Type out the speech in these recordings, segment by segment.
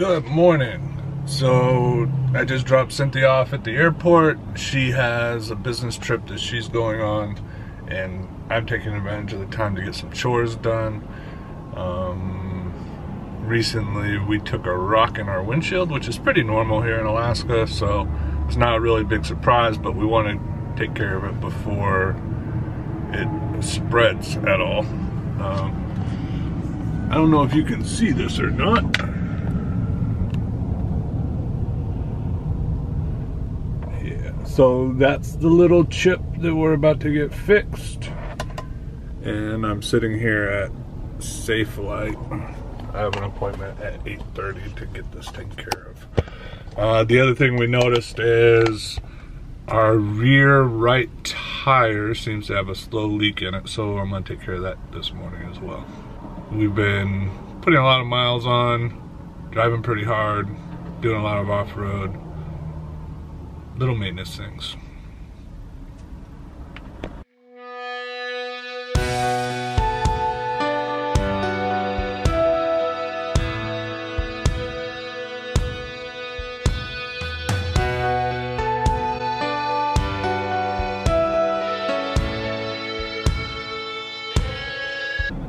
Good morning. So I just dropped Cynthia off at the airport. She has a business trip that she's going on, and I'm taking advantage of the time to get some chores done. Recently we took a rock in our windshield, which is pretty normal here in Alaska, so it's not a really big surprise, but we want to take care of it before it spreads at all. I don't know if you can see this or not. So that's the little chip that we're about to get fixed. And I'm sitting here at Safe Light. I have an appointment at 8:30 to get this taken care of. The other thing we noticed is our rear right tire seems to have a slow leak in it, so I'm gonna take care of that this morning as well. We've been putting a lot of miles on, driving pretty hard, doing a lot of off-road. Little maintenance things.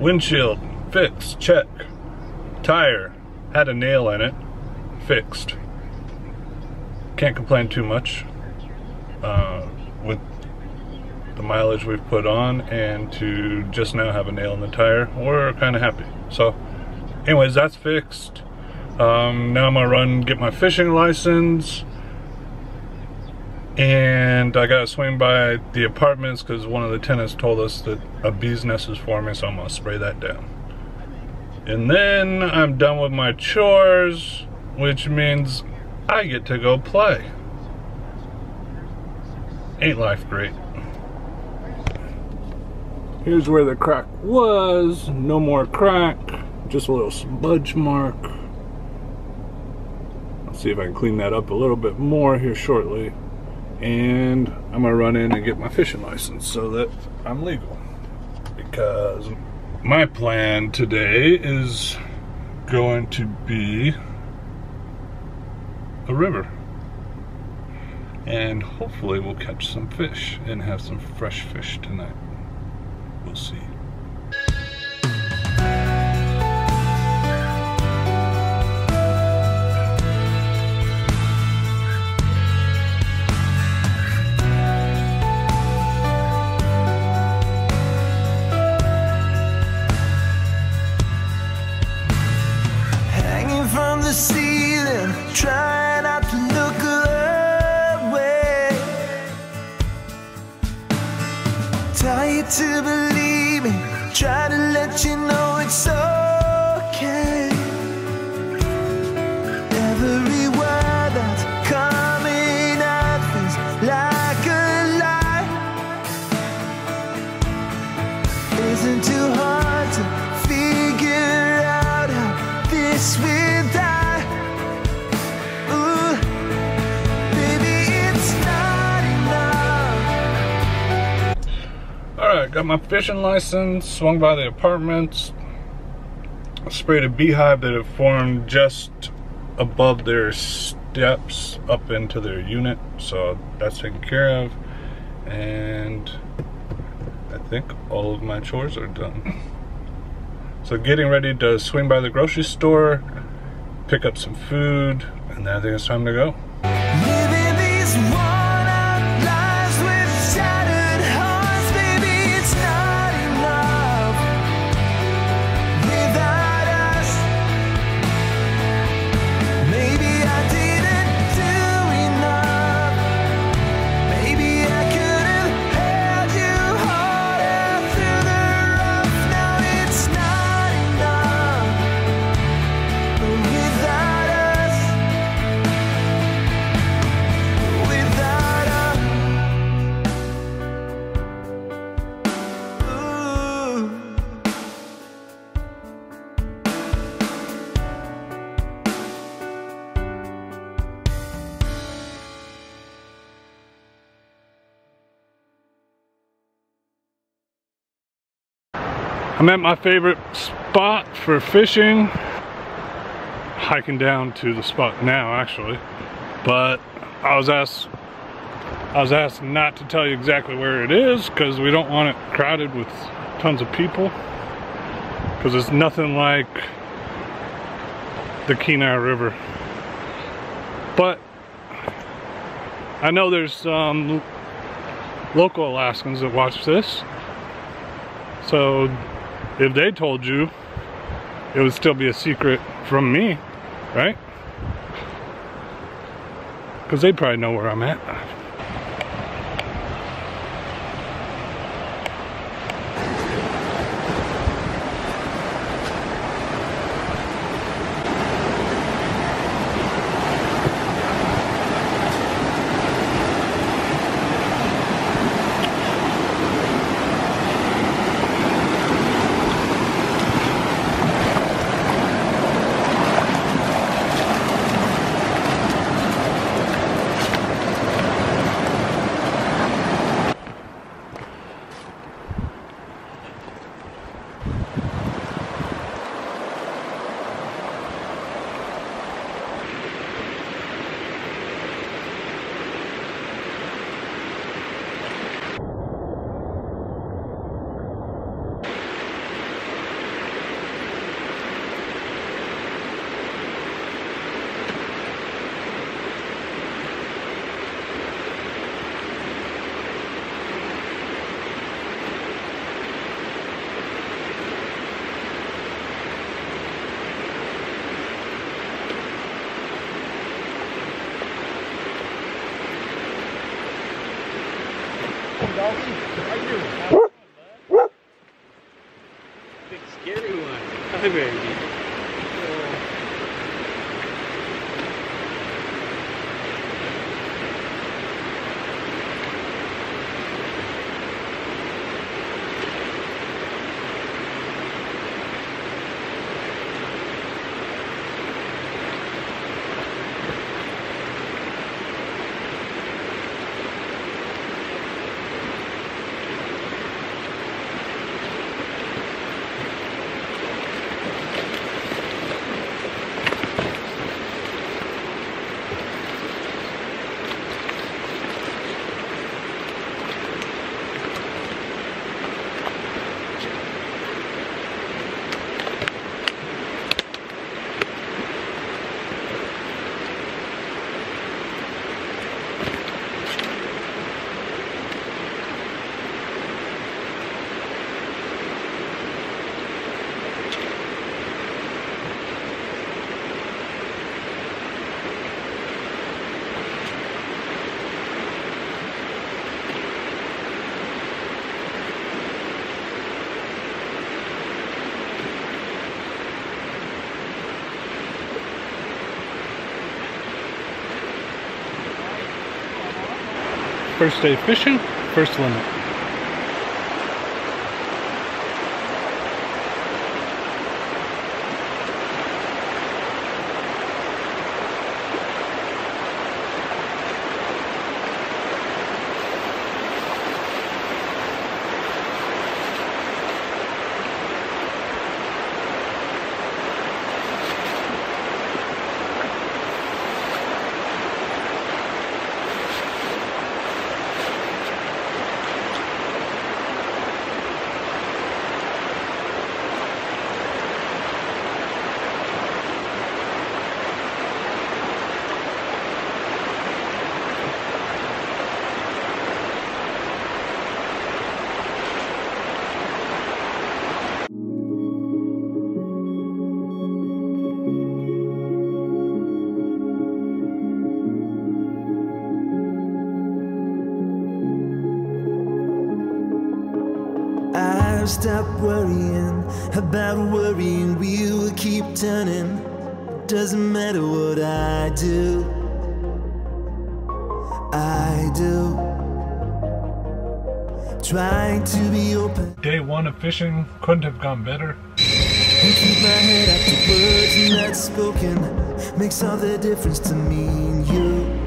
Windshield, fixed, check. Tire, had a nail in it, fixed. Can't complain too much with the mileage we've put on, and to just now have a nail in the tire, we're kind of happy. So anyways, that's fixed. Now I'm gonna run get my fishing license, and I gotta swing by the apartments because one of the tenants told us that a bee's nest is forming, so I'm gonna spray that down. And then I'm done with my chores, which means I get to go play. Ain't life great? Here's where the crack was. No more crack, just a little smudge mark. I'll see if I can clean that up a little bit more here shortly. And I'm gonna run in and get my fishing license so that I'm legal. Because my plan today is going to be a river, and hopefully we'll catch some fish and have some fresh fish tonight. We'll see. Hanging from the ceiling, trying not to look away. Tell you to believe me, try to let you know it's okay. Every word that's coming out is like a lie. Isn't too hard to figure out how this will die. Alright, got my fishing license, swung by the apartments, sprayed a beehive that had formed just above their steps up into their unit, so that's taken care of, and I think all of my chores are done. So getting ready to swing by the grocery store, pick up some food, and then I think it's time to go. Living these worn-out lives with shattered hearts, baby, it's not enough without us. Maybe I didn't do enough. Maybe I could have held you harder through the rough. Now it's not enough without us. Without us. Ooh. I'm at my favorite spot for fishing. hiking down to the spot now, actually, but I was asked not to tell you exactly where it is because we don't want it crowded with tons of people, because it's nothing like the Kenai River. But I know there's some local Alaskans that watch this, so if they told you, it would still be a secret from me, right? Because they probably know where I'm at. Big scary one. Hi, baby. First day fishing, first limit. Stop worrying about worrying, we will keep turning. Doesn't matter what I do, trying to be open. Day one of fishing couldn't have gone better. And keep my head up to words not spoken, makes all the difference to me and you.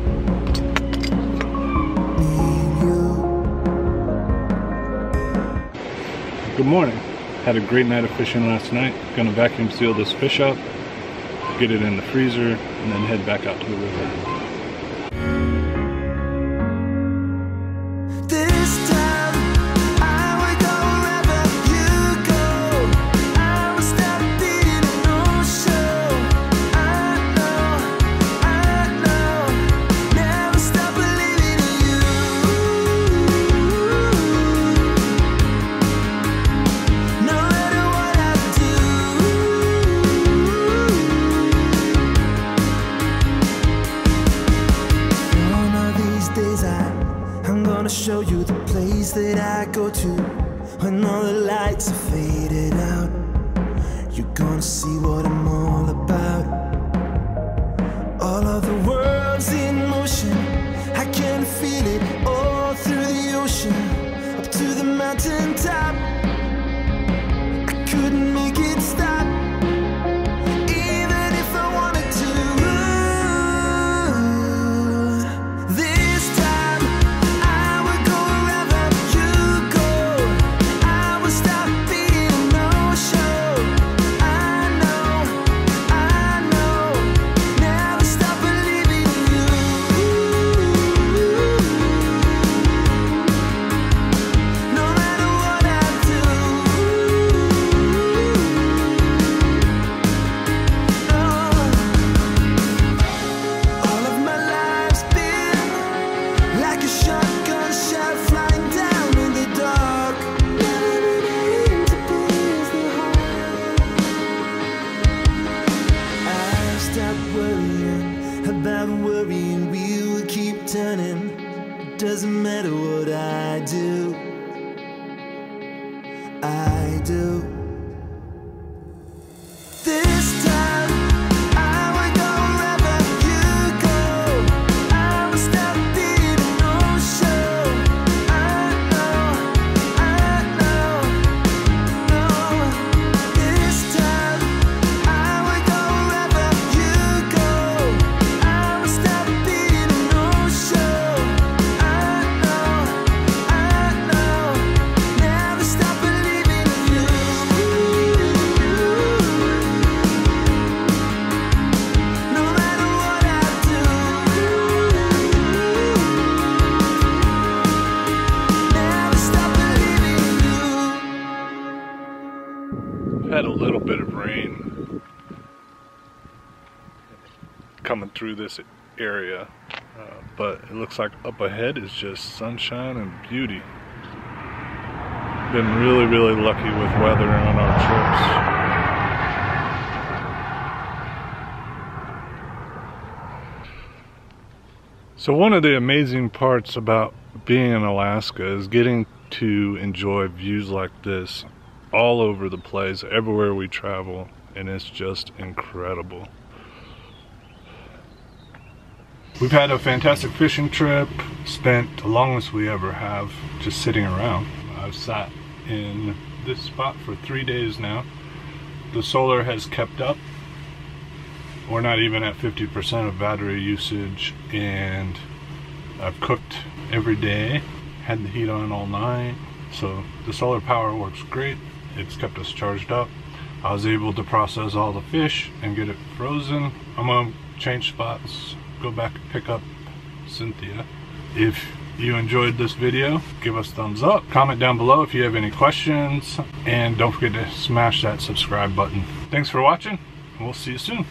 Good morning. Had a great night of fishing last night. Gonna vacuum seal this fish up. get it in the freezer, and then head back out to the river. This time I would go wherever you go. I would stop being a no-show. I know, never stop believing in you. No matter what I do. One of these days I'm gonna show you the place that I go to when all the lights are faded out. You're gonna see what I'm all about. All of the world's in motion, I can feel it all through the ocean, up to the mountain top. I couldn't make it stop, even if I wanted to. This time I would go wherever you go. I would stop being a no-show. I know, never stop believing in you. No matter what I do. All of my life's been like a shotgun shot flying down in the dark. Never been able to pierce the heart. I've stopped worrying about worrying. We will keep turning. It doesn't matter what I do. I do. This time I would go wherever you go. I would stop being a no-show. I know. This time I would go wherever you go. I would stop being a no-show. I know, never stop believing in you. No matter what I do, never stop believing in you. Had a little bit of rain coming through this area, but it looks like up ahead is just sunshine and beauty. Been really lucky with weather on our trips. So one of the amazing parts about being in Alaska is getting to enjoy views like this all over the place, everywhere we travel, and it's just incredible. We've had a fantastic fishing trip, spent the longest we ever have just sitting around. I've sat in this spot for 3 days now. The solar has kept up. We're not even at 50% of battery usage, and I've cooked every day, had the heat on all night, so the solar power works great. It's kept us charged up. I was able to process all the fish and get it frozen. I'm gonna change spots, go back and pick up Cynthia. If you enjoyed this video, give us a thumbs up, comment down below if you have any questions, and don't forget to smash that subscribe button. Thanks for watching, and we'll see you soon.